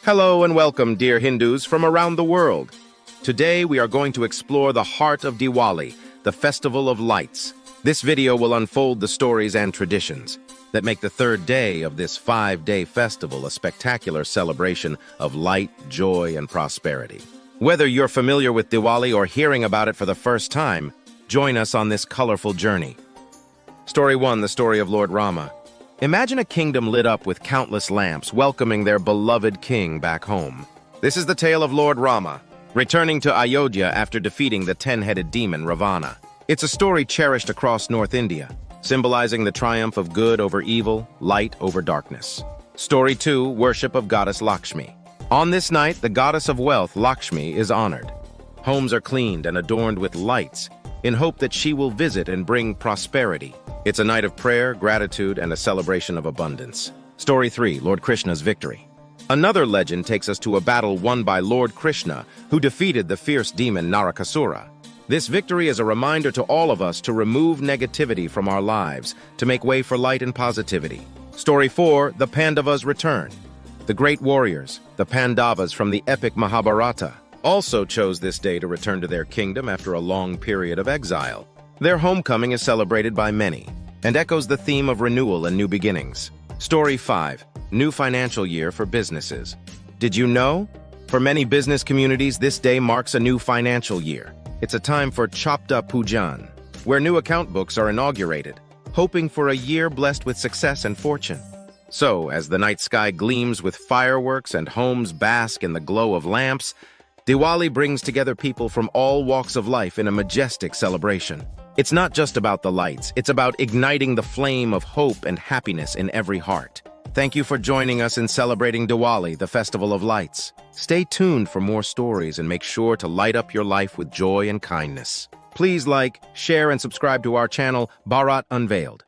Hello and welcome, dear Hindus from around the world. Today we are going to explore the heart of Diwali, the festival of lights. This video will unfold the stories and traditions that make the third day of this 5-day festival a spectacular celebration of light, joy, and prosperity. Whether you're familiar with Diwali or hearing about it for the first time, join us on this colorful journey. Story 1, the story of Lord Rama. Imagine a kingdom lit up with countless lamps welcoming their beloved king back home. This is the tale of Lord Rama, returning to Ayodhya after defeating the 10-headed demon Ravana. It's a story cherished across North India, symbolizing the triumph of good over evil, light over darkness. Story 2, worship of goddess Lakshmi. On this night, the goddess of wealth, Lakshmi, is honored. Homes are cleaned and adorned with lights, in hope that she will visit and bring prosperity. It's a night of prayer, gratitude, and a celebration of abundance. Story 3, Lord Krishna's victory. Another legend takes us to a battle won by Lord Krishna, who defeated the fierce demon Narakasura. This victory is a reminder to all of us to remove negativity from our lives, to make way for light and positivity. Story 4, the Pandavas return. The great warriors, the Pandavas from the epic Mahabharata, also chose this day to return to their kingdom after a long period of exile. Their homecoming is celebrated by many and echoes the theme of renewal and new beginnings. Story 5, new financial year for businesses. Did you know? For many business communities, this day marks a new financial year. It's a time for Chapta Pujan, where new account books are inaugurated, hoping for a year blessed with success and fortune. So, as the night sky gleams with fireworks and homes bask in the glow of lamps, Diwali brings together people from all walks of life in a majestic celebration. It's not just about the lights, it's about igniting the flame of hope and happiness in every heart. Thank you for joining us in celebrating Diwali, the Festival of Lights. Stay tuned for more stories and make sure to light up your life with joy and kindness. Please like, share, and subscribe to our channel, Bharat Unveiled.